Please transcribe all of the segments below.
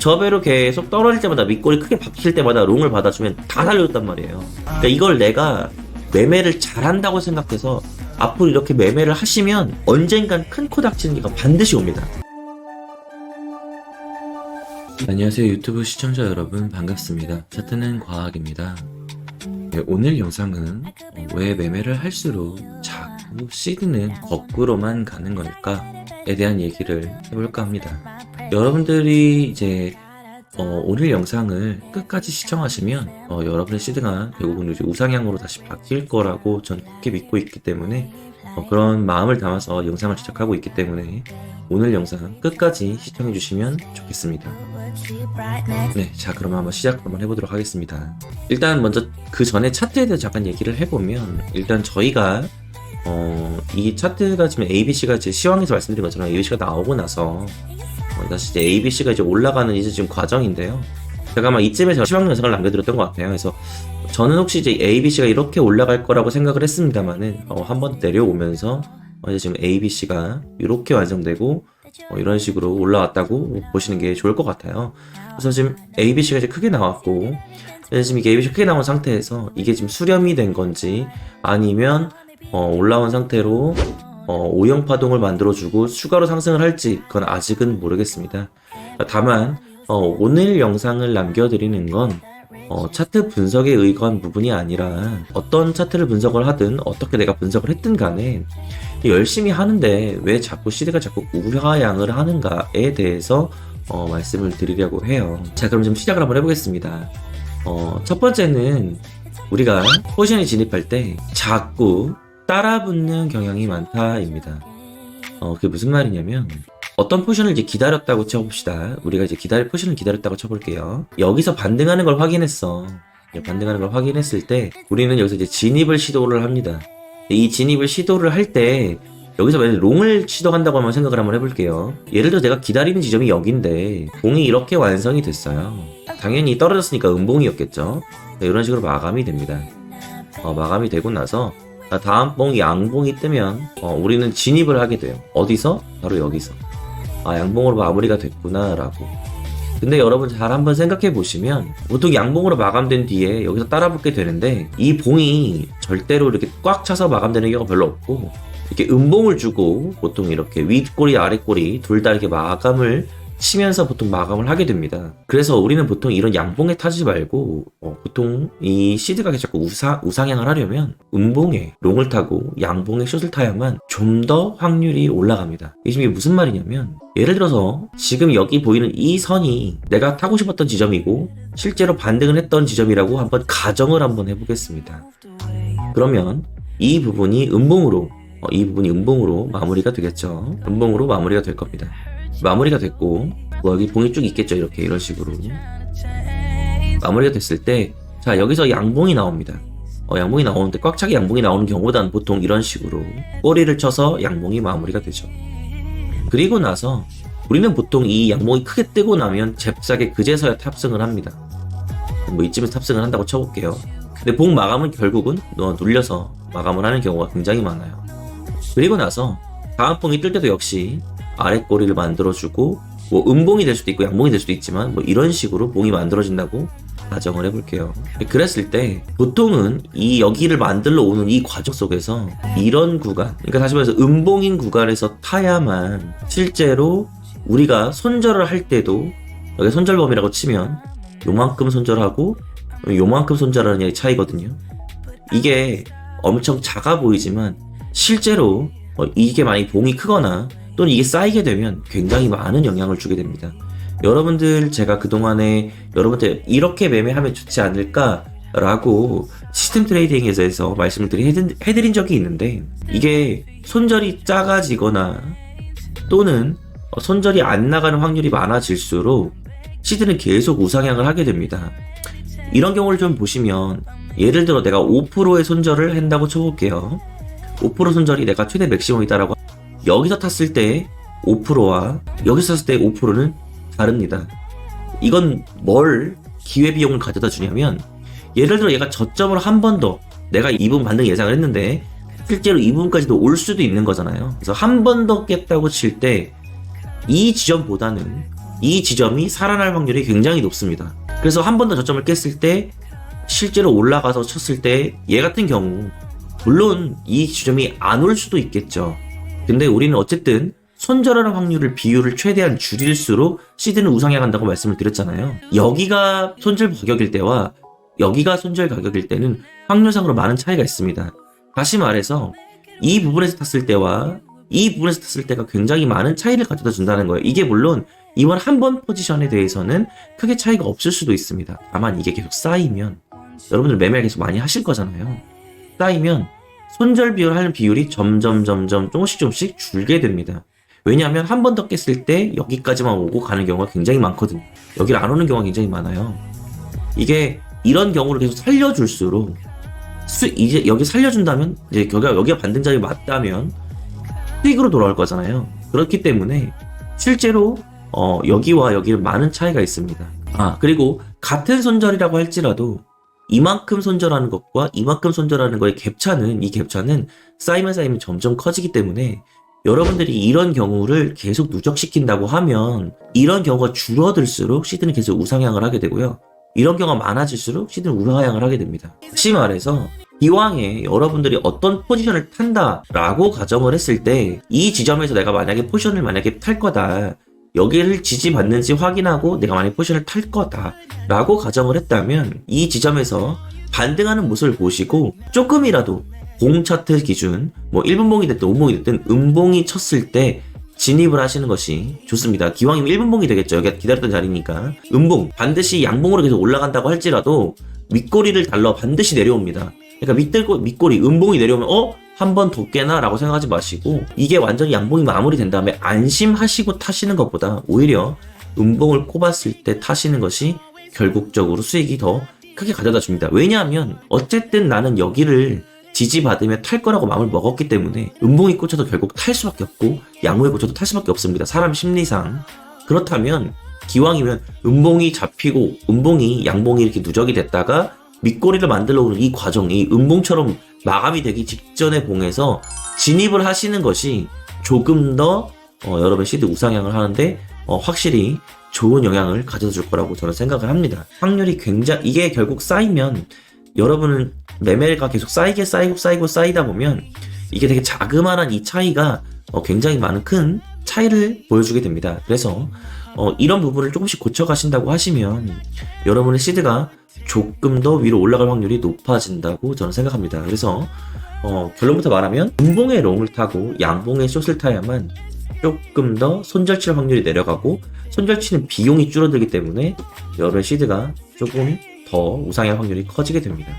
저배로 계속 떨어질 때마다 밑골이 크게 박힐 때마다 롱을 받아주면 다 살려줬단 말이에요. 그러니까 이걸 내가 매매를 잘한다고 생각해서 앞으로 이렇게 매매를 하시면 언젠간 큰 코 닥치는 게가 반드시 옵니다. 안녕하세요 유튜브 시청자 여러분, 반갑습니다. 차트는 과학입니다. 네, 오늘 영상은 왜 매매를 할수록 자꾸 시드는 거꾸로만 가는 걸까에 대한 얘기를 해볼까 합니다. 여러분들이 이제 오늘 영상을 끝까지 시청하시면 여러분의 시드가 결국은 이제 우상향으로 다시 바뀔 거라고 전 굳게 믿고 있기 때문에 그런 마음을 담아서 영상을 제작하고 있기 때문에 오늘 영상 끝까지 시청해 주시면 좋겠습니다. 네, 자 그럼 한번 시작 한번 해보도록 하겠습니다. 일단 먼저 그 전에 차트에 대해서 잠깐 얘기를 해보면, 일단 저희가 이 차트가 지금 ABC가 제 시황에서 말씀드린 것처럼 ABC가 나오고 나서 다시 이제 ABC가 이제 올라가는 이제 지금 과정인데요. 제가 아마 이쯤에 제가 시황 영상을 남겨드렸던 것 같아요. 그래서 저는 혹시 이제 ABC가 이렇게 올라갈 거라고 생각을 했습니다만은 한번 내려오면서 이제 지금 ABC가 이렇게 완성되고 이런 식으로 올라왔다고 보시는 게 좋을 것 같아요. 그래서 지금 ABC가 이제 크게 나왔고, 지금 이게 ABC가 크게 나온 상태에서 이게 지금 수렴이 된 건지 아니면 올라온 상태로 O형 파동을 만들어주고 추가로 상승을 할지 그건 아직은 모르겠습니다. 다만 오늘 영상을 남겨드리는 건 차트 분석에 의거한 부분이 아니라, 어떤 차트를 분석을 하든 어떻게 내가 분석을 했든 간에 열심히 하는데 왜 자꾸 시드가 자꾸 우하향을 하는가에 대해서 말씀을 드리려고 해요. 자 그럼 좀 시작을 한번 해보겠습니다. 첫 번째는 우리가 포지션에 진입할 때 자꾸 따라붙는 경향이 많다입니다. 그게 무슨 말이냐면, 어떤 포지션을 이제 기다렸다고 쳐봅시다. 우리가 이제 포지션을 기다렸다고 쳐볼게요. 여기서 반등하는 걸 확인했어. 반등하는 걸 확인했을 때 우리는 여기서 이제 진입을 시도를 합니다. 이 진입을 시도를 할 때 여기서 만약에 롱을 시도한다고 한번 생각을 한번 해볼게요. 예를 들어 내가 기다리는 지점이 여기인데 봉이 이렇게 완성이 됐어요. 당연히 떨어졌으니까 음봉이었겠죠. 이런 식으로 마감이 됩니다. 마감이 되고 나서 다음 봉이 양봉이 뜨면 우리는 진입을 하게 돼요. 어디서? 바로 여기서. 양봉으로 마무리가 됐구나 라고. 근데 여러분 잘 한번 생각해 보시면, 보통 양봉으로 마감된 뒤에 여기서 따라붙게 되는데 이 봉이 절대로 이렇게 꽉 차서 마감되는 경우가 별로 없고, 이렇게 음봉을 주고 보통 이렇게 윗꼬리 아랫꼬리 둘 다 이렇게 마감을 치면서 보통 마감을 하게 됩니다. 그래서 우리는 보통 이런 양봉에 타지 말고 보통 이 시드가 자꾸 우상향을 하려면 음봉에 롱을 타고 양봉에 숏을 타야만 좀 더 확률이 올라갑니다. 이게 무슨 말이냐면, 예를 들어서 지금 여기 보이는 이 선이 내가 타고 싶었던 지점이고 실제로 반등을 했던 지점이라고 한번 가정을 한번 해보겠습니다. 그러면 이 부분이 음봉으로 마무리가 되겠죠. 음봉으로 마무리가 될 겁니다. 마무리가 됐고 여기 봉이 쭉 있겠죠. 이런 식으로 마무리가 됐을 때, 자 여기서 양봉이 나옵니다. 양봉이 나오는데 꽉 차게 양봉이 나오는 경우보다는 보통 이런 식으로 꼬리를 쳐서 양봉이 마무리가 되죠. 그리고 나서 우리는 보통 이 양봉이 크게 뜨고 나면 잽싸게 그제서야 탑승을 합니다. 이쯤에서 탑승을 한다고 쳐볼게요. 근데 봉 마감은 결국은 눌려서 마감을 하는 경우가 굉장히 많아요. 그리고 나서 다음 봉이 뜰 때도 역시 아랫꼬리를 만들어주고, 음봉이 될 수도 있고 양봉이 될 수도 있지만 이런 식으로 봉이 만들어진다고 가정을 해볼게요. 그랬을 때 보통은 이 여기를 만들러 오는 이 과정 속에서 이런 구간, 그러니까 다시 말해서 음봉인 구간에서 타야만 실제로 우리가 손절을 할 때도, 여기 손절범위라고 치면 요만큼 손절하고 요만큼 손절하는 차이거든요. 이게 엄청 작아 보이지만 실제로 이게 많이 봉이 크거나 또는 이게 쌓이게 되면 굉장히 많은 영향을 주게 됩니다. 여러분들, 제가 그동안에 여러분들 이렇게 매매하면 좋지 않을까 라고 시스템 트레이딩에서 말씀을 해드린 적이 있는데, 이게 손절이 작아지거나 또는 손절이 안 나가는 확률이 많아질수록 시드는 계속 우상향을 하게 됩니다. 이런 경우를 좀 보시면, 예를 들어 내가 5%의 손절을 한다고 쳐볼게요. 5% 손절이 내가 최대 맥시멈이다라고, 여기서 탔을 때 5%와 여기서 탔을 때 5%는 다릅니다. 이건 뭘 기회비용을 가져다 주냐면, 예를 들어 얘가 저점으로 한 번 더 내가 2분 반등 예상을 했는데 실제로 2분까지도 올 수도 있는 거잖아요. 그래서 한 번 더 깼다고 칠 때 이 지점보다는 이 지점이 살아날 확률이 굉장히 높습니다. 그래서 한 번 더 저점을 깼을 때 실제로 올라가서 쳤을 때 얘 같은 경우 물론 이 지점이 안 올 수도 있겠죠. 근데 우리는 어쨌든 손절하는 확률을 비율을 최대한 줄일수록 시드는 우상향한다고 말씀을 드렸잖아요. 여기가 손절 가격일 때와 여기가 손절 가격일 때는 확률상으로 많은 차이가 있습니다. 다시 말해서 이 부분에서 탔을 때와 이 부분에서 탔을 때가 굉장히 많은 차이를 가져다 준다는 거예요. 이게 물론 이번 한 번 포지션에 대해서는 크게 차이가 없을 수도 있습니다. 다만 이게 계속 쌓이면 여러분들 매매를 계속 많이 하실 거잖아요. 쌓이면 손절 비율 하는 비율이 점점 조금씩 줄게 됩니다. 왜냐하면 한 번 더 깼을 때 여기까지만 오고 가는 경우가 굉장히 많거든요. 여기를 안 오는 경우가 굉장히 많아요. 이게 이런 경우를 계속 살려줄수록 이제 여기 살려준다면 이제 여기가 반등작이 맞다면 수익으로 돌아올 거잖아요. 그렇기 때문에 실제로 여기와 여기는 많은 차이가 있습니다. 그리고 같은 손절이라고 할지라도 이만큼 손절하는 것과 이만큼 손절하는 거의 이 갭차는 쌓이면 점점 커지기 때문에 여러분들이 이런 경우를 계속 누적시킨다고 하면 이런 경우가 줄어들수록 시드는 계속 우상향을 하게 되고요. 이런 경우가 많아질수록 시드는 우상향을 하게 됩니다. 다시 말해서 이왕에 여러분들이 어떤 포지션을 탄다라고 가정을 했을 때 이 지점에서 내가 만약에 포지션을 탈 거다. 여기를 지지받는지 확인하고 내가 만약에 포지션을 탈 거다 라고 가정을 했다면 이 지점에서 반등하는 모습을 보시고 조금이라도 봉 차트 기준 1분봉이 됐든 5분봉이 됐든 음봉이 쳤을 때 진입을 하시는 것이 좋습니다. 기왕이면 1분봉이 되겠죠. 여기가 기다렸던 자리니까. 음봉 반드시 양봉으로 계속 올라간다고 할지라도 윗꼬리를 달러 반드시 내려옵니다. 그러니까 밑꼬리 음봉이 내려오면 한 번 더 깨나? 라고 생각하지 마시고 이게 완전히 양봉이 마무리된 다음에 안심하시고 타시는 것보다 오히려 음봉을 꼽았을 때 타시는 것이 결국적으로 수익이 더 크게 가져다 줍니다. 왜냐하면 어쨌든 나는 여기를 지지받으며 탈 거라고 마음을 먹었기 때문에 음봉이 꽂혀도 결국 탈 수밖에 없고 양봉이 꽂혀도 탈 수밖에 없습니다. 사람 심리상. 그렇다면 기왕이면 음봉이 잡히고 음봉이 양봉이 이렇게 누적이 됐다가 밑꼬리를 만들어 오는 이 과정이 음봉처럼 마감이 되기 직전의 봉에서 진입을 하시는 것이 조금 더 여러분 시드 우상향을 하는데 확실히 좋은 영향을 가져다 줄 거라고 저는 생각을 합니다. 확률이 이게 결국 쌓이면 여러분은 매매가 계속 쌓이다 보면 이게 되게 자그마한 이 차이가 굉장히 많은 큰 차이를 보여주게 됩니다. 그래서 이런 부분을 조금씩 고쳐가신다고 하시면 여러분의 시드가 조금 더 위로 올라갈 확률이 높아진다고 저는 생각합니다. 그래서 결론부터 말하면 음봉의 롱을 타고 양봉의 숏을 타야만 조금 더 손절칠 확률이 내려가고 손절치는 비용이 줄어들기 때문에 여러분의 시드가 조금 더 우상향 확률이 커지게 됩니다.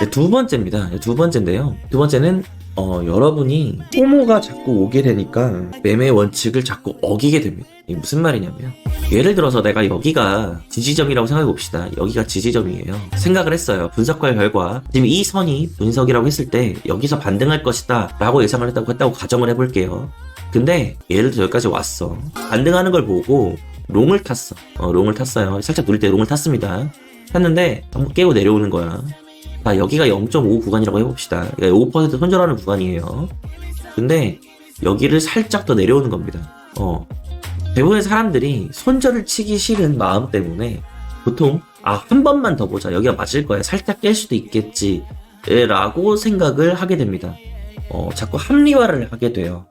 두 번째입니다. 두 번째인데요. 두 번째는 여러분이 포모가 자꾸 오게 되니까 매매 원칙을 자꾸 어기게 됩니다. 이게 무슨 말이냐면 예를 들어서 내가 여기가 지지점이라고 생각해 봅시다. 여기가 지지점이에요. 생각을 했어요. 분석과 결과 지금 이 선이 분석이라고 했을 때 여기서 반등할 것이다 라고 예상을 했다고 가정을 해볼게요. 근데 예를 들어 여기까지 왔어. 반등하는 걸 보고 롱을 탔어. 롱을 탔어요. 살짝 누릴 때 롱을 탔습니다. 탔는데 한번 깨고 내려오는 거야. 여기가 0.5 구간이라고 해봅시다. 5% 손절하는 구간이에요. 근데 여기를 살짝 더 내려오는 겁니다. 대부분의 사람들이 손절을 치기 싫은 마음 때문에 보통 한 번만 더 보자. 여기가 맞을 거야. 살짝 깰 수도 있겠지. 라고 생각을 하게 됩니다. 자꾸 합리화를 하게 돼요.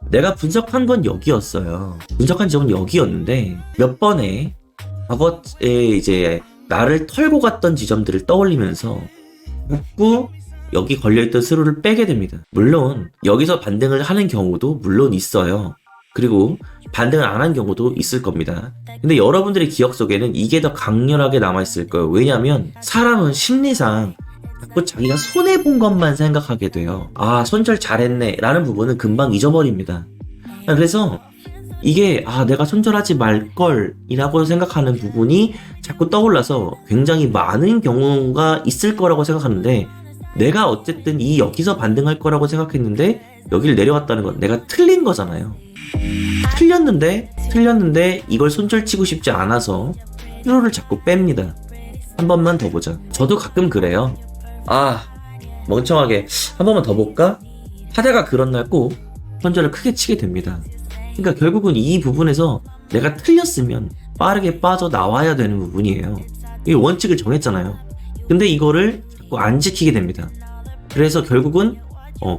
내가 분석한 건 여기였어요. 분석한 지점은 여기였는데 몇 번에 과거에 이제 나를 털고 갔던 지점들을 떠올리면서 자꾸 여기 걸려있던 스루를 빼게 됩니다. 물론 여기서 반등을 하는 경우도 물론 있어요. 그리고 반등을 안 한 경우도 있을 겁니다. 근데 여러분들의 기억 속에는 이게 더 강렬하게 남아있을 거예요. 왜냐하면 사람은 심리상 자꾸 자기가 손해본 것만 생각하게 돼요. 손절 잘했네 라는 부분은 금방 잊어버립니다. 그래서 이게 내가 손절하지 말걸 이라고 생각하는 부분이 자꾸 떠올라서 굉장히 많은 경우가 있을 거라고 생각하는데 내가 어쨌든 여기서 반등할 거라고 생각했는데 여기를 내려왔다는 건 내가 틀린 거잖아요. 틀렸는데 이걸 손절치고 싶지 않아서 힐로를 자꾸 뺍니다. 한 번만 더 보자. 저도 가끔 그래요. 멍청하게 한 번만 더 볼까? 하다가 그런 날 꼭 손절을 크게 치게 됩니다. 그러니까 결국은 이 부분에서 내가 틀렸으면 빠르게 빠져나와야 되는 부분이에요. 이 원칙을 정했잖아요. 근데 이거를 자꾸 안 지키게 됩니다. 그래서 결국은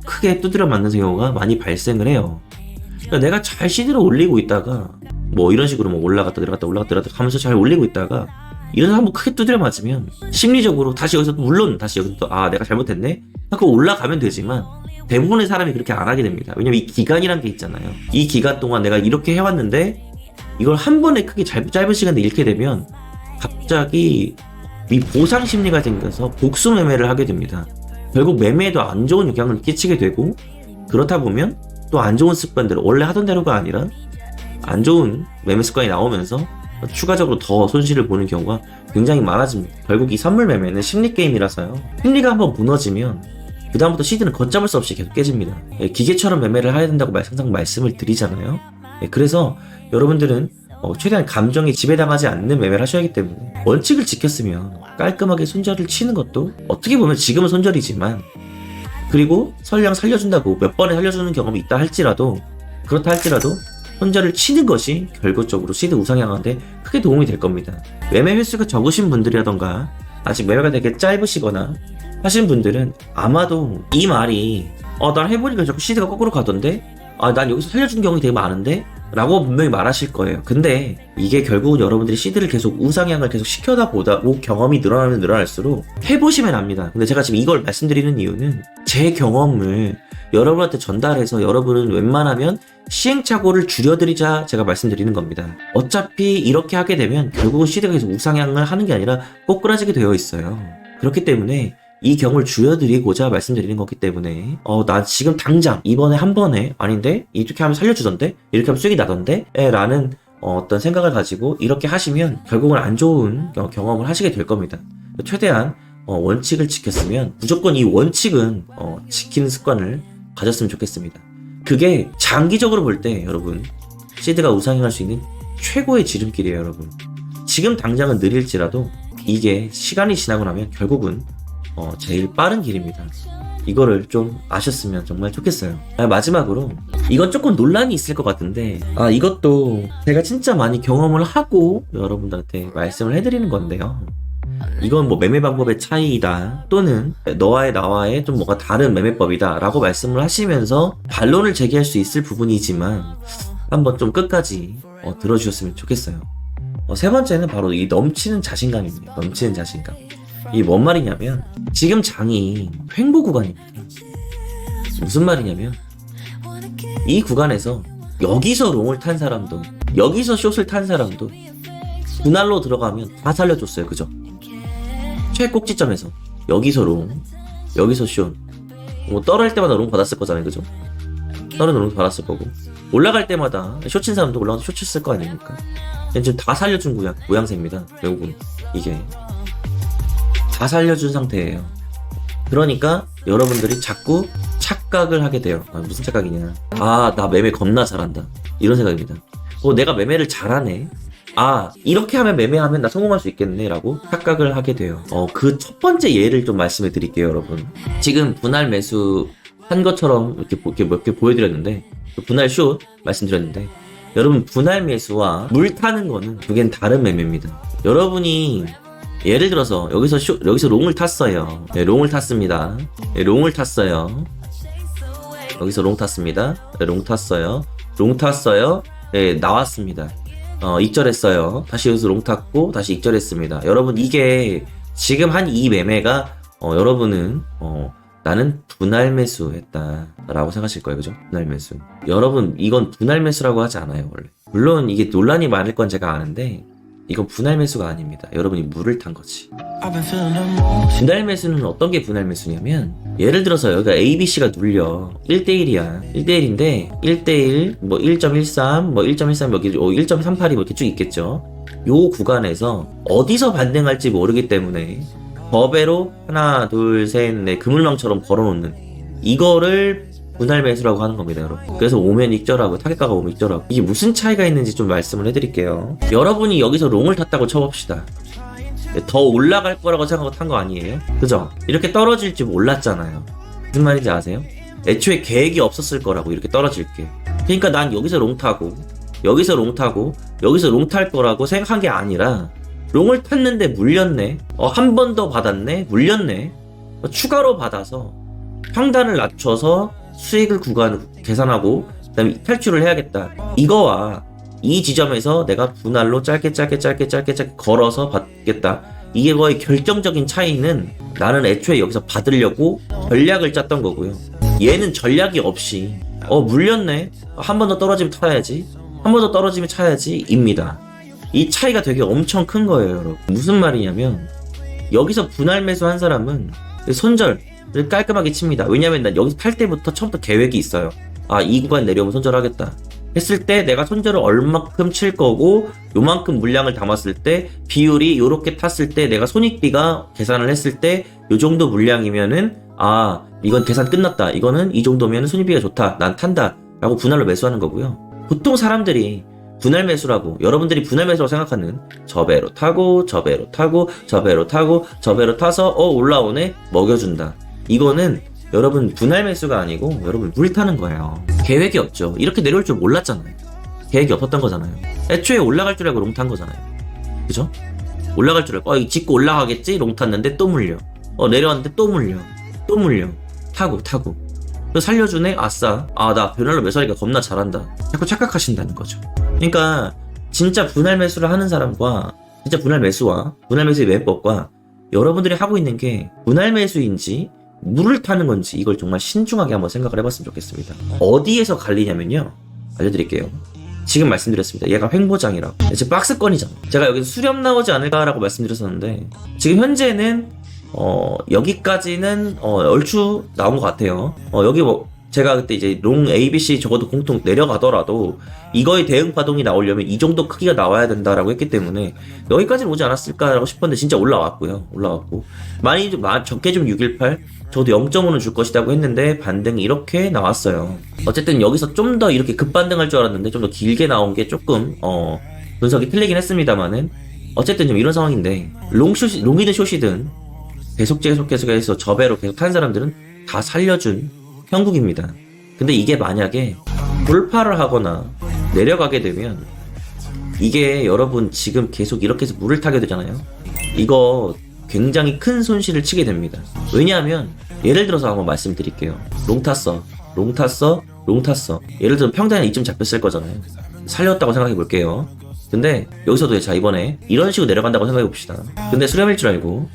크게 두드려 맞는 경우가 많이 발생을 해요. 그러니까 내가 잘 시드를 올리고 있다가 뭐 이런 식으로 뭐 올라갔다 내려갔다 올라갔다 내려갔다 하면서 잘 올리고 있다가 이래서 한번 크게 두드려 맞으면 심리적으로 다시 여기서 물론 다시 여기서 또 내가 잘못했네 하고 올라가면 되지만 대부분의 사람이 그렇게 안 하게 됩니다. 왜냐면 이 기간이란 게 있잖아요. 이 기간 동안 내가 이렇게 해왔는데 이걸 한 번에 크게 짧은 시간에 잃게 되면 갑자기 이 보상 심리가 생겨서 복수 매매를 하게 됩니다. 결국 매매에도 안 좋은 영향을 끼치게 되고 그렇다 보면 또 안 좋은 습관들 원래 하던 대로가 아니라 안 좋은 매매 습관이 나오면서 추가적으로 더 손실을 보는 경우가 굉장히 많아집니다. 결국 이 선물 매매는 심리 게임이라서요. 심리가 한번 무너지면 그 다음부터 시드는 걷잡을 수 없이 계속 깨집니다. 기계처럼 매매를 해야 된다고 항상 말씀을 드리잖아요. 그래서 여러분들은 최대한 감정에 지배당하지 않는 매매를 하셔야 하기 때문에 원칙을 지켰으면 깔끔하게 손절을 치는 것도 어떻게 보면 지금은 손절이지만 그리고 설령 살려준다고 몇 번에 살려주는 경험이 있다 할지라도 그렇다 할지라도 손절을 치는 것이 결과적으로 시드 우상향하는데 크게 도움이 될 겁니다. 매매 횟수가 적으신 분들이라던가 아직 매매가 되게 짧으시거나 하신 분들은 아마도 이 말이 난 해보니까 자꾸 시드가 거꾸로 가던데 난 여기서 살려준 경우가 되게 많은데 라고 분명히 말하실 거예요. 근데 이게 결국은 여러분들이 시드를 계속 우상향을 계속 시켜다 보고 경험이 늘어나면 늘어날수록 해보시면 압니다. 근데 제가 지금 이걸 말씀드리는 이유는 제 경험을 여러분한테 전달해서 여러분은 웬만하면 시행착오를 줄여드리자 제가 말씀드리는 겁니다. 어차피 이렇게 하게 되면 결국은 시드가 계속 우상향을 하는 게 아니라 꼬꾸라지게 되어 있어요. 그렇기 때문에 이 경우를 줄여드리고자 말씀드리는 거기 때문에 나 지금 당장 이번에 한 번에 아닌데 이렇게 하면 살려주던데 이렇게 하면 수익이 나던데 라는 어떤 생각을 가지고 이렇게 하시면 결국은 안 좋은 경험을 하시게 될 겁니다. 최대한 원칙을 지켰으면 무조건 이 원칙은 지키는 습관을 가졌으면 좋겠습니다. 그게 장기적으로 볼 때 여러분 시드가 우상향할 수 있는 최고의 지름길이에요. 여러분 지금 당장은 느릴지라도 이게 시간이 지나고 나면 결국은 제일 빠른 길입니다. 이거를 좀 아셨으면 정말 좋겠어요. 마지막으로 이건 조금 논란이 있을 것 같은데 이것도 제가 진짜 많이 경험을 하고 여러분들한테 말씀을 해드리는 건데요. 이건 뭐 매매 방법의 차이이다 또는 너와의 나와의 좀 뭔가 다른 매매법이다 라고 말씀을 하시면서 반론을 제기할 수 있을 부분이지만 한번 좀 끝까지 들어주셨으면 좋겠어요. 세 번째는 바로 이 넘치는 자신감입니다. 넘치는 자신감. 이게 뭔 말이냐면 지금 장이 횡보 구간입니다. 무슨 말이냐면 이 구간에서 여기서 롱을 탄 사람도 여기서 숏을 탄 사람도 분할로 들어가면 다 살려줬어요. 그죠? 최꼭지점에서 여기서 롱 여기서 숏 떨어질 때마다 롱 받았을 거잖아요. 그죠? 떨어지는 롱 받았을 거고 올라갈 때마다 숏친 사람도 올라가서 숏 쳤을 거 아닙니까? 지금 다 살려준 모양새입니다. 결국은 이게 다 살려준 상태예요. 그러니까 여러분들이 자꾸 착각을 하게 돼요. 무슨 착각이냐? 나 매매 겁나 잘한다. 이런 생각입니다. 내가 매매를 잘하네. 이렇게 하면 매매하면 나 성공할 수 있겠네 라고 착각을 하게 돼요. 그 첫 번째 예를 좀 말씀해 드릴게요. 여러분 지금 분할 매수 한 것처럼 이렇게 몇 개 보여드렸는데 분할 숏 말씀드렸는데 여러분 분할 매수와 물 타는 거는 두 개는 다른 매매입니다. 여러분이 예를 들어서 여기서 롱을 탔어요. 네, 롱을 탔습니다. 네, 롱을 탔어요. 여기서 롱 탔습니다. 네, 롱 탔어요. 네, 나왔습니다. 익절했어요. 다시 여기서 롱 탔고 다시 익절했습니다. 여러분 이게 지금 한 이 매매가 여러분은 나는 분할 매수했다 라고 생각하실 거예요. 그죠? 분할 매수. 여러분 이건 분할 매수라고 하지 않아요. 원래 물론 이게 논란이 많을 건 제가 아는데 이건 분할 매수가 아닙니다. 여러분이 물을 탄 거지. 분할 매수는 어떤 게 분할 매수냐면 예를 들어서 여기가 ABC가 눌려 1대1이야. 1대1인데 1대1 뭐 1.13 뭐 1.13 여기 1.38이 뭐 이렇게 쭉 있겠죠. 요 구간에서 어디서 반등할지 모르기 때문에 버베로 하나 둘 셋 넷 그물망처럼 걸어놓는 이거를 분할 매수라고 하는 겁니다, 여러분. 그래서 오면 익절하고 타겟가가 오면 익절하고 이게 무슨 차이가 있는지 좀 말씀을 해드릴게요. 여러분이 여기서 롱을 탔다고 쳐봅시다. 더 올라갈 거라고 생각하고 탄 거 아니에요? 그죠? 이렇게 떨어질지 몰랐잖아요. 무슨 말인지 아세요? 애초에 계획이 없었을 거라고 이렇게 떨어질 게. 그러니까 난 여기서 롱 타고 여기서 롱 타고 여기서 롱 탈 거라고 생각한 게 아니라 롱을 탔는데 물렸네. 한 번 더 받았네. 물렸네. 추가로 받아서 평단을 낮춰서 수익을 계산하고 그다음에 탈출을 해야겠다. 이거와 이 지점에서 내가 분할로 짧게 걸어서 받겠다. 이게 거의 결정적인 차이는 나는 애초에 여기서 받으려고 전략을 짰던 거고요. 얘는 전략이 없이 물렸네. 한 번 더 떨어지면 타야지. 한 번 더 떨어지면 차야지. 입니다. 이 차이가 되게 엄청 큰 거예요, 여러분. 무슨 말이냐면 여기서 분할 매수 한 사람은 손절을 깔끔하게 칩니다. 왜냐면 난 여기서 탈 때부터 처음부터 계획이 있어요. 이 구간 내려오면 손절하겠다 했을 때 내가 손절을 얼마큼 칠 거고 요만큼 물량을 담았을 때 비율이 요렇게 탔을 때 내가 손익비가 계산을 했을 때 요 정도 물량이면은 이건 계산 끝났다. 이거는 이 정도면 손익비가 좋다. 난 탄다. 라고 분할로 매수하는 거고요. 보통 사람들이 분할 매수라고 여러분들이 분할 매수라고 생각하는 저배로 타고 저배로 타고 저배로 타고 저배로 타서 올라오네 먹여준다. 이거는 여러분 분할 매수가 아니고 여러분 물 타는 거예요. 계획이 없죠. 이렇게 내려올 줄 몰랐잖아요. 계획이 없었던 거잖아요. 애초에 올라갈 줄 알고 롱 탄 거잖아요. 그죠? 올라갈 줄 알고 짚고 올라가겠지? 롱 탔는데 또 물려. 내려왔는데 또 물려. 또 물려. 타고 살려주네? 아싸. 나 분할로 매수하니까 겁나 잘한다. 자꾸 착각하신다는 거죠. 그러니까 진짜 분할 매수를 하는 사람과 진짜 분할 매수와 분할 매수의 매법과 여러분들이 하고 있는 게 분할 매수인지 물을 타는 건지 이걸 정말 신중하게 한번 생각을 해봤으면 좋겠습니다. 어디에서 갈리냐면요. 알려드릴게요. 지금 말씀드렸습니다. 얘가 횡보장이라고. 지금 박스권이잖아. 제가 여기서 수렴 나오지 않을까라고 말씀드렸었는데 지금 현재는 여기까지는 얼추 나온 것 같아요. 여기 제가 그때 이제 롱 ABC 적어도 공통 내려가더라도 이거의 대응 파동이 나오려면 이 정도 크기가 나와야 된다라고 했기 때문에 여기까지는 오지 않았을까라고 싶었는데 진짜 올라왔고 많이 좀 적게 좀 618 저도 0.5는 줄 것이라고 했는데 반등이 이렇게 나왔어요. 어쨌든 여기서 좀 더 이렇게 급반등할 줄 알았는데 좀 더 길게 나온 게 조금 분석이 틀리긴 했습니다만은 어쨌든 좀 이런 상황인데 롱이든 숏이든 계속해서 저배로 계속 탄 사람들은 다 살려준 형국입니다. 근데 이게 만약에 돌파를 하거나 내려가게 되면 이게 여러분 지금 계속 이렇게 해서 물을 타게 되잖아요. 이거 굉장히 큰 손실을 치게 됩니다. 왜냐하면 예를 들어서 한번 말씀드릴게요. 롱 탔어. 예를 들어 평단에 이쯤 잡혔을 거잖아요. 살렸다고 생각해 볼게요. 근데 여기서도 이번에 이런 식으로 내려간다고 생각해 봅시다. 근데 수렴일 줄 알고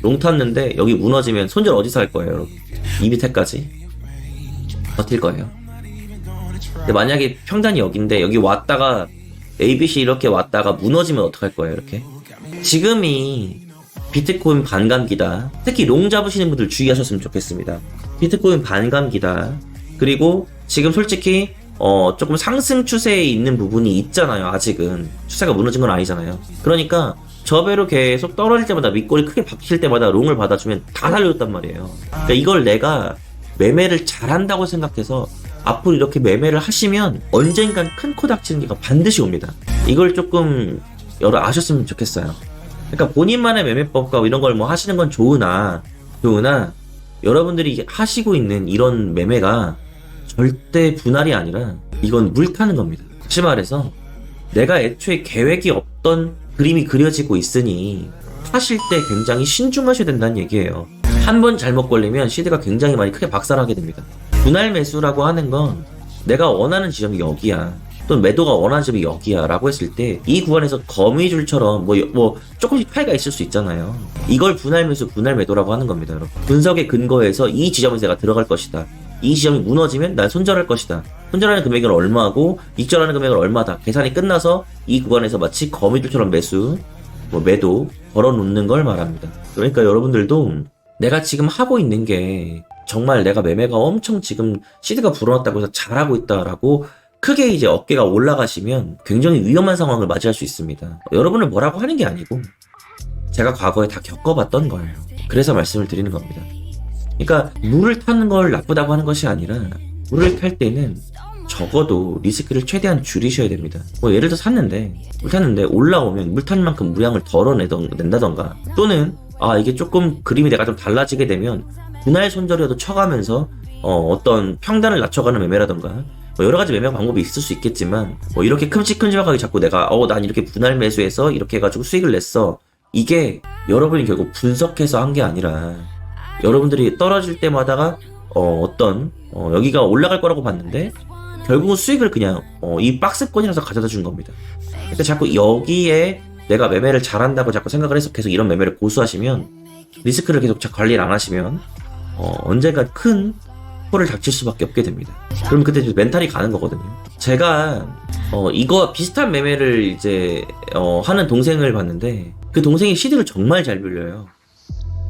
롱 탔는데 여기 무너지면 손절 어디서 할 거예요, 여러분? 이 밑에까지 버틸 거예요. 근데 만약에 평단이 여기인데 여기 왔다가 ABC 이렇게 왔다가 무너지면 어떡할 거예요, 이렇게? 지금이 비트코인 반감기다. 특히 롱 잡으시는 분들 주의하셨으면 좋겠습니다. 비트코인 반감기다. 그리고 지금 솔직히 조금 상승 추세에 있는 부분이 있잖아요. 아직은 추세가 무너진 건 아니잖아요. 그러니까 저배로 계속 떨어질 때마다 밑골이 크게 박힐 때마다 롱을 받아주면 다 살려줬단 말이에요. 그러니까 이걸 내가 매매를 잘한다고 생각해서 앞으로 이렇게 매매를 하시면 언젠간 큰 코 닥치는 게가 반드시 옵니다. 이걸 조금 아셨으면 좋겠어요. 그러니까 본인만의 매매법과 이런 걸 하시는 건 좋으나 여러분들이 하시고 있는 이런 매매가 절대 분할이 아니라 이건 물 타는 겁니다. 다시 말해서 내가 애초에 계획이 없던 그림이 그려지고 있으니 하실 때 굉장히 신중하셔야 된다는 얘기예요. 한 번 잘못 걸리면 시드가 굉장히 많이 크게 박살나게 됩니다. 분할 매수라고 하는 건 내가 원하는 지점이 여기야, 또는 매도가 원하는 지점이 여기야 라고 했을 때 이 구간에서 거미줄처럼 조금씩 차이가 있을 수 있잖아요. 이걸 분할 매수, 분할 매도라고 하는 겁니다, 여러분. 분석의 근거에서 이 지점에서 내가 들어갈 것이다. 이 지점이 무너지면 난 손절할 것이다. 손절하는 금액은 얼마고 익절하는 금액은 얼마다. 계산이 끝나서 이 구간에서 마치 거미줄처럼 매수, 매도 걸어놓는 걸 말합니다. 그러니까 여러분들도 내가 지금 하고 있는 게 정말 내가 매매가 엄청 지금 시드가 불어났다고 해서 잘하고 있다라고 크게 이제 어깨가 올라가시면 굉장히 위험한 상황을 맞이할 수 있습니다. 여러분을 뭐라고 하는 게 아니고 제가 과거에 다 겪어봤던 거예요. 그래서 말씀을 드리는 겁니다. 그러니까 물을 타는 걸 나쁘다고 하는 것이 아니라 물을 탈 때는 적어도 리스크를 최대한 줄이셔야 됩니다. 예를 들어 물 탔는데 올라오면 물 탄 만큼 물량을 낸다던가 또는 이게 조금 그림이 내가 좀 달라지게 되면 분할 손절이라도 쳐가면서 어떤 평단을 낮춰가는 매매라던가 뭐 여러 가지 매매 방법이 있을 수 있겠지만 뭐 이렇게 큼직큼직하게 자꾸 내가 난 이렇게 분할 매수해서 이렇게 해가지고 수익을 냈어. 이게 여러분이 결국 분석해서 한 게 아니라 여러분들이 떨어질 때마다가 여기가 올라갈 거라고 봤는데 결국은 수익을 그냥 이 박스권이라서 가져다 준 겁니다. 그러니까 자꾸 여기에 내가 매매를 잘한다고 자꾸 생각을 해서 계속 이런 매매를 고수하시면 리스크를 계속 관리를 안 하시면 언젠가 큰 홀을 닥칠 수밖에 없게 됩니다. 그럼 그때 이제 멘탈이 가는 거거든요. 제가 이거 비슷한 매매를 이제 하는 동생을 봤는데 그 동생이 시드를 정말 잘 빌려요.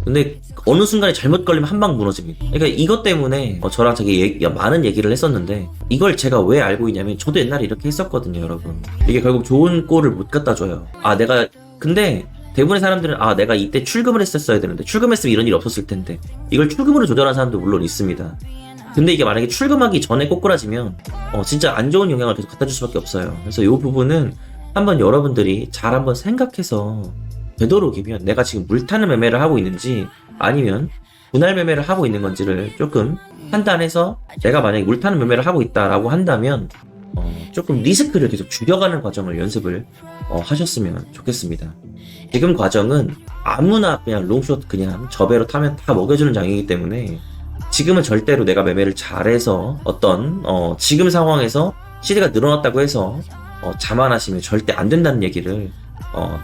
근데 어느 순간에 잘못 걸리면 한 방 무너집니다. 그러니까 이것 때문에 저랑 되게 많은 얘기를 했었는데 이걸 제가 왜 알고 있냐면 저도 옛날에 이렇게 했었거든요, 여러분. 이게 결국 좋은 골을 못 갖다 줘요. 근데 대부분의 사람들은 내가 이때 출금을 했었어야 되는데 출금했으면 이런 일이 없었을 텐데 이걸 출금으로 조절하는 사람도 물론 있습니다. 근데 이게 만약에 출금하기 전에 꼬꾸라지면 진짜 안 좋은 영향을 계속 갖다 줄 수밖에 없어요. 그래서 이 부분은 한번 여러분들이 잘 한번 생각해서 되도록이면 내가 지금 물타는 매매를 하고 있는지 아니면 분할 매매를 하고 있는 건지를 조금 판단해서 내가 만약에 물타는 매매를 하고 있다라고 한다면 조금 리스크를 계속 줄여가는 과정을 연습을 하셨으면 좋겠습니다. 지금 과정은 아무나 그냥 롱숏 그냥 저배로 타면 다 먹여주는 장이기 때문에 지금은 절대로 내가 매매를 잘해서 지금 상황에서 시드가 늘어났다고 해서 자만하시면 절대 안 된다는 얘기를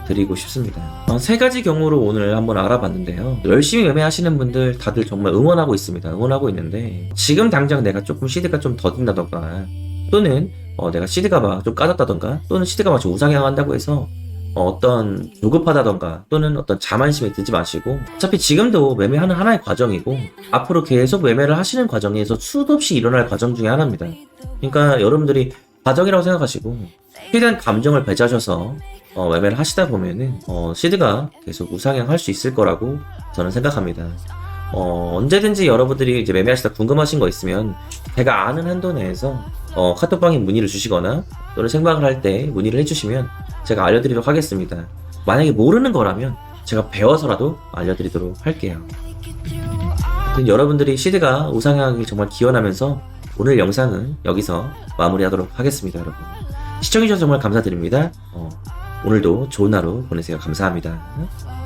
드리고 싶습니다. 세 가지 경우로 오늘 한번 알아봤는데요. 열심히 매매하시는 분들 다들 정말 응원하고 있습니다. 응원하고 있는데 지금 당장 내가 조금 시드가 좀 더딘다던가 또는 내가 시드가 막 좀 까졌다던가 또는 시드가 막 좀 우상향한다고 해서 조급하다던가 또는 자만심에 들지 마시고 어차피 지금도 매매하는 하나의 과정이고 앞으로 계속 매매를 하시는 과정에서 수도 없이 일어날 과정 중에 하나입니다. 그러니까 여러분들이 과정이라고 생각하시고 최대한 감정을 배제하셔서 매매를 하시다 보면은 시드가 계속 우상향할 수 있을 거라고 저는 생각합니다. 언제든지 여러분들이 이제 매매하시다 궁금하신 거 있으면 제가 아는 한도 내에서 카톡방에 문의를 주시거나 또는 생방을 할 때 문의를 해주시면 제가 알려드리도록 하겠습니다. 만약에 모르는 거라면 제가 배워서라도 알려드리도록 할게요. 여러분들이 시드가 우상향하길 정말 기원하면서 오늘 영상은 여기서 마무리하도록 하겠습니다, 여러분. 시청해주셔서 정말 감사드립니다. 오늘도 좋은 하루 보내세요. 감사합니다.